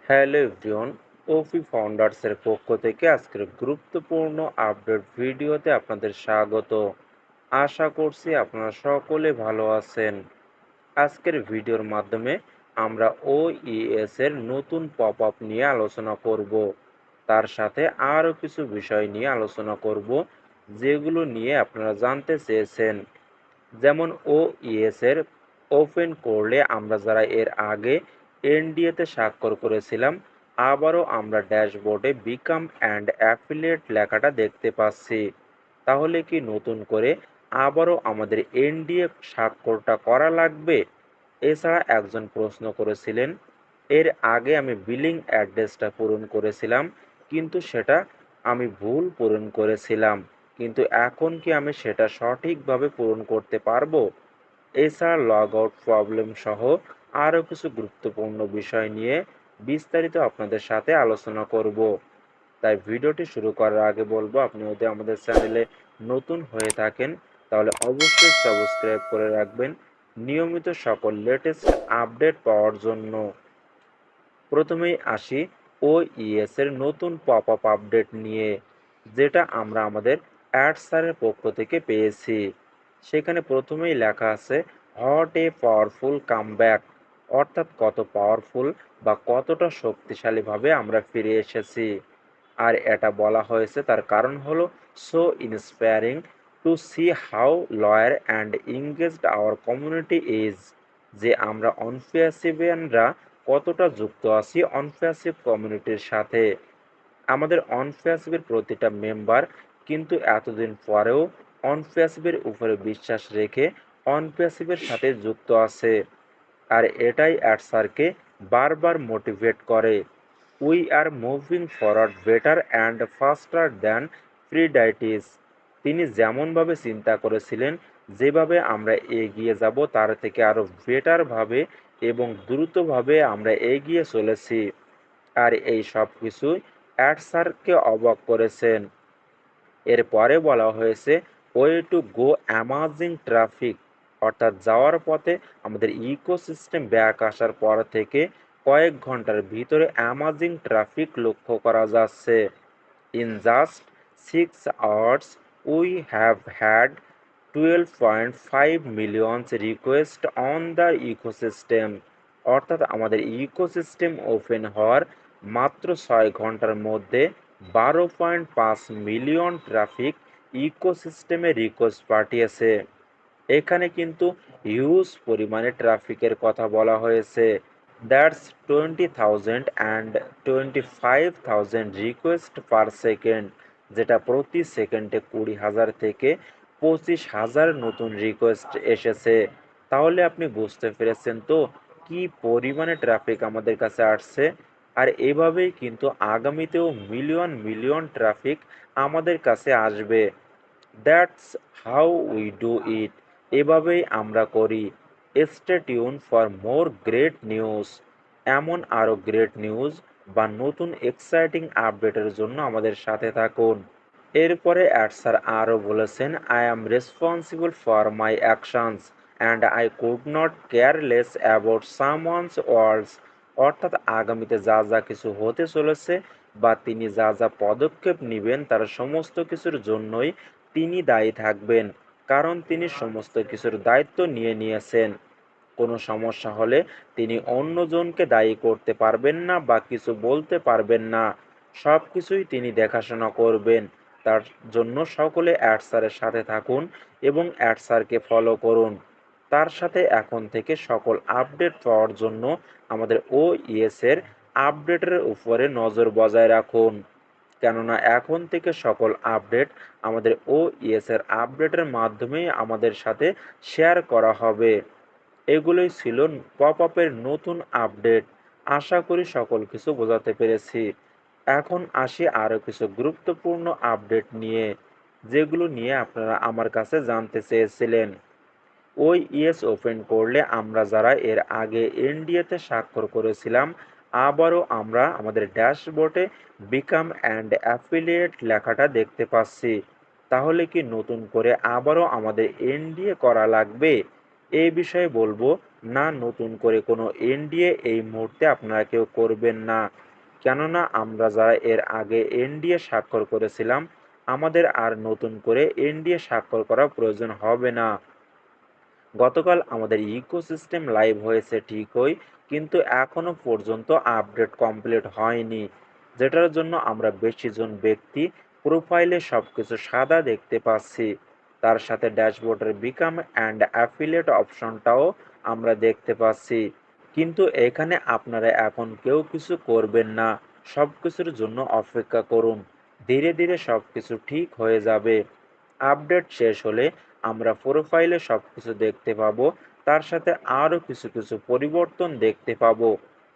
Hello everyone, ওফি ফাউন্ডার্সের পক্ষ থেকে আজকের গুরুত্বপূর্ণ আপডেট ভিডিওতে আপনাদের স্বাগত। আশা করছি আপনারা সকলে ভালো আছেন। আজকের ভিডিওর মাধ্যমে আমরা ওইএস এর নতুন পপ আপ নিয়ে আলোচনা করব। তার সাথে আরও কিছু বিষয় নিয়ে আলোচনা করব, যেগুলো নিয়ে আপনারা জানতে চেয়েছেন। যেমন ওইএস এর ওপেন করলে আমরা যারা এর আগে এনডিএতে স্বাক্ষর করেছিলাম, আবারও আমরা ড্যাশবোর্ডে বিকাম অ্যান্ড অ্যাফিলিয়েট লেখাটা দেখতে পাচ্ছি। তাহলে কি নতুন করে আবারও আমাদের এনডিএ স্বাক্ষরটা করা লাগবে? এছাড়া একজন প্রশ্ন করেছিলেন, এর আগে আমি বিলিং অ্যাড্রেসটা পূরণ করেছিলাম, কিন্তু সেটা আমি ভুল পূরণ করেছিলাম, কিন্তু এখন কি আমি সেটা সঠিকভাবে পূরণ করতে পারবো? এছাড়া লগ আউট প্রবলেম সহ আরও কিছু গুরুত্বপূর্ণ বিষয় নিয়ে বিস্তারিত আপনাদের সাথে আলোচনা করব। তাই ভিডিওটি শুরু করার আগে বলবো, আপনি যদি আমাদের চ্যানেলে নতুন হয়ে থাকেন তাহলে অবশ্যই সাবস্ক্রাইব করে রাখবেন নিয়মিত সকল লেটেস্ট আপডেট পাওয়ার জন্য। প্রথমেই আসি ওইএস এর নতুন পপ আপ আপডেট নিয়ে, যেটা আমরা আমাদের অ্যাডসারের পক্ষ থেকে পেয়েছি। সেখানে প্রথমেই লেখা আছে হট এ পাওয়ারফুল কামব্যাক, অর্থাৎ কত পাওয়ারফুল বা কতটা শক্তিশালীভাবে আমরা ফিরে এসেছি। আর এটা বলা হয়েছে তার কারণ হলো so inspiring to see how loyal and engaged our community is, যে আমরা অনফেসিভিয়ানরা কতটা যুক্ত আছি অনপ্যাসিভ কমিউনিটির সাথে। আমাদের অনপ্যাসিভের প্রতিটা মেম্বার কিন্তু এতদিন পরেও অনপ্যাসিভের উপরে বিশ্বাস রেখে অনপ্যাসিভের সাথে যুক্ত আছে। আর এটাই অ্যাডসারকে বারবার মোটিভেট করে। We are moving forward better and faster than predicted. তিনি যেমনভাবে চিন্তা করেছিলেন, যেভাবে আমরা এগিয়ে যাব তার থেকে আরও বেটারভাবে এবং দ্রুতভাবে আমরা এগিয়ে চলেছি। আর এই সব কিছুই অ্যাডসারকে অবাক করেছেন। এরপরে বলা হয়েছে way to go amazing traffic, অর্থাৎ যাওয়ার পথে আমাদের ইকোসিস্টেম ব্যাক আসার পর থেকে কয়েক ঘন্টার ভিতরে অ্যামাজিং ট্রাফিক লক্ষ্য করা যাচ্ছে। In just 6 hours we have had 12.5 million request on the ecosystem, অর্থাৎ আমাদের ইকোসিস্টেম ওপেন হওয়ার মাত্র 6 ঘন্টার মধ্যে 12.5 মিলিয়ন ট্রাফিক ইকোসিস্টেমে রিকোয়েস্ট পাঠিয়েছে। এখানে কিন্তু হিউজ পরিমাণে ট্রাফিকের কথা বলা হয়েছে। That's 20,000 and 25,000 request per second, যেটা প্রতি সেকেন্ডে 20,000 থেকে 25,000 নতুন রিকোয়েস্ট এসেছে। তাহলে আপনি বুঝতে পেরেছেন তো কি পরিমাণে ট্রাফিক আমাদের কাছে আসছে। আর এভাবেই কিন্তু আগামীতেও মিলিয়ন মিলিয়ন ট্রাফিক আমাদের কাছে আসবে। That's how we do it, এভাবেই আমরা করি। Stay tune for more great news, এমন আরও গ্রেট নিউজ বা নতুন এক্সাইটিং আপডেটের জন্য আমাদের সাথে থাকুন। এরপরে অ্যাডসার আরও বলেছেন, I am responsible for my actions and I could not care less about someone's words, অর্থাৎ আগামীতে যা যা কিছু হতে চলেছে বা তিনি যা যা পদক্ষেপ নেবেন তার সমস্ত কিছুর জন্যই তিনি দায়ী থাকবেন, কারণ তিনি সমস্ত কিছুর দায়িত্ব নিয়ে নিয়েছেন। কোনো সমস্যা হলে তিনি অন্যজনকে দায়ী করতে পারবেন না বা কিছু বলতে পারবেন না, সব কিছুই তিনি দেখাশোনা করবেন। তার জন্য সকলে অ্যাডসারের সাথে থাকুন এবং অ্যাডসারকে ফলো করুন। তার সাথে এখন থেকে সকল আপডেট পাওয়ার জন্য আমাদের ওইএস এর আপডেটের উপরে নজর বজায় রাখুন, কেননা এখন থেকে সকল আপডেট আমাদের ওইএস এর আপডেটের মাধ্যমেই আমাদের সাথে শেয়ার করা হবে। এগুলোই ছিল পপ আপের নতুন আপডেট। আশা করি সকল কিছু বোঝাতে পেরেছি। এখন আসি আরও কিছু গুরুত্বপূর্ণ আপডেট নিয়ে, যেগুলো নিয়ে আপনারা আমার কাছে জানতে চেয়েছিলেন। ওইএস ওপেন করলে আমরা যারা এর আগে এনডিএতে স্বাক্ষর করেছিলাম, আবারও আমরা আমাদের ড্যাশবোর্ডে বিকাম অ্যান্ড অ্যাফিলিয়েট লেখাটা দেখতে পাচ্ছি। তাহলে কি নতুন করে আবারও আমাদের এনডিএ করা লাগবে? এই বিষয়ে বলবো, না নতুন করে কোনো এনডিএ এই মুহূর্তে আপনারা কেউ করবেন না। কেননা আমরা যারা এর আগে এনডিএ স্বাক্ষর করেছিলাম, আমাদের আর নতুন করে এনডিএ স্বাক্ষর করার প্রয়োজন হবে না। গতকাল আমাদের ইকোসিস্টেম লাইভ হয়েছে ঠিকই, কিন্তু এখনো পর্যন্ত আপডেট কমপ্লিট হয়নি, যেটার জন্য আমরা বেশিজন ব্যক্তি প্রোফাইলে সবকিছু সাদা দেখতে পাচ্ছি। তার সাথে ড্যাশবোর্ডের বিকাম অ্যান্ড অ্যাফিলিয়েট অপশনটাও আমরা দেখতে পাচ্ছি। কিন্তু এখানে আপনারা এখন কেউ কিছু করবেন না, সব কিছুর জন্য অপেক্ষা করুন। ধীরে ধীরে সব কিছু ঠিক হয়ে যাবে। আপডেট শেষ হলে আমরা প্রোফাইলে সবকিছু দেখতে পাবো, তার সাথে আরও কিছু কিছু পরিবর্তন দেখতে পাবো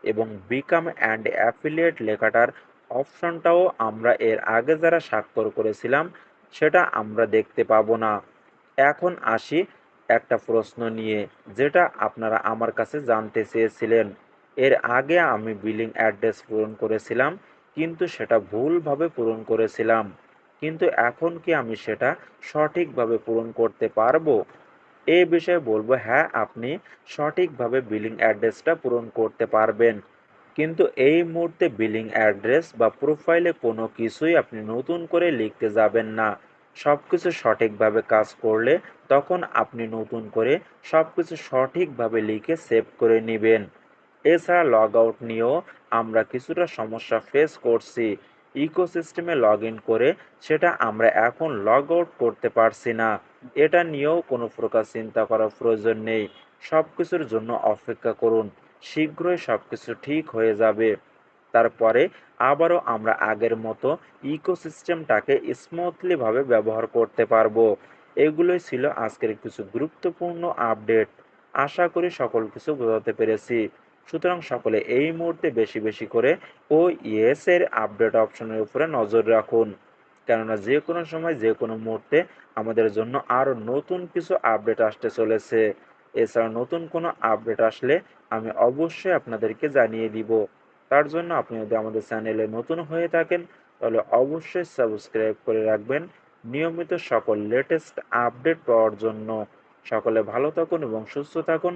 এবং বিকাম অ্যান্ড অ্যাফিলিয়েট লেখাটার অপশনটাও আমরা এর আগে যারা স্বাক্ষর করেছিলাম সেটা আমরা দেখতে পাবো না। এখন আসি একটা প্রশ্ন নিয়ে, যেটা আপনারা আমার কাছে জানতে চেয়েছিলেন। এর আগে আমি বিলিং অ্যাড্রেস পূরণ করেছিলাম, কিন্তু সেটা ভুলভাবে পূরণ করেছিলাম। কিন্তু এখন কি আমি সেটা সঠিকভাবে পূরণ করতে পারবো? এই বিষয়ে বলবো, হ্যাঁ, আপনি সঠিকভাবে বিলিং অ্যাড্রেসটা পূরণ করতে পারবেন। কিন্তু এই মুহূর্তে বিলিং অ্যাড্রেস বা প্রোফাইলে কোনো কিছুই আপনি নতুন করে লিখতে যাবেন না। সবকিছু সঠিকভাবে কাজ করলে তখন আপনি নতুন করে সবকিছু সঠিকভাবে লিখে সেভ করে নেবেন। এছাড়া লগ আউট নিয়েও আমরা কিছুটা সমস্যা ফেস করছি। ইকোসিস্টেমে লগ ইন করে সেটা আমরা এখন লগ আউট করতে পারছি না। এটা নিয়েও কোনো প্রকার চিন্তা করার প্রয়োজন নেই। সব কিছুর জন্য অপেক্ষা করুন। শীঘ্রই সবকিছু ঠিক হয়ে যাবে। তারপরে আবারও আমরা আগের মতো ইকোসিস্টেমটাকে স্মুথলি ভাবে ব্যবহার করতে পারবো। এগুলোই ছিল আজকের কিছু গুরুত্বপূর্ণ আপডেট। আশা করি সকল কিছু বোঝাতে পেরেছি। সুতরাং সকলে এই মুহূর্তে বেশি বেশি করে ইয়েস এর আপডেট অপশনের উপরে নজর রাখুন। কেননা যে কোনো সময় যে কোনো মুহূর্তে আমাদের জন্য আরও নতুন কিছু আপডেট আসতে চলেছে। এছাড়া নতুন কোনো আপডেট আসলে আমি অবশ্যই আপনাদেরকে জানিয়ে দিব। তার জন্য আপনি যদি আমাদের চ্যানেলে নতুন হয়ে থাকেন তাহলে অবশ্যই সাবস্ক্রাইব করে রাখবেন নিয়মিত সকল লেটেস্ট আপডেট পাওয়ার জন্য। সকলে ভালো থাকুন এবং সুস্থ থাকুন।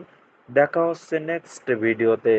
দেখা হচ্ছে নেক্সট ভিডিওতে।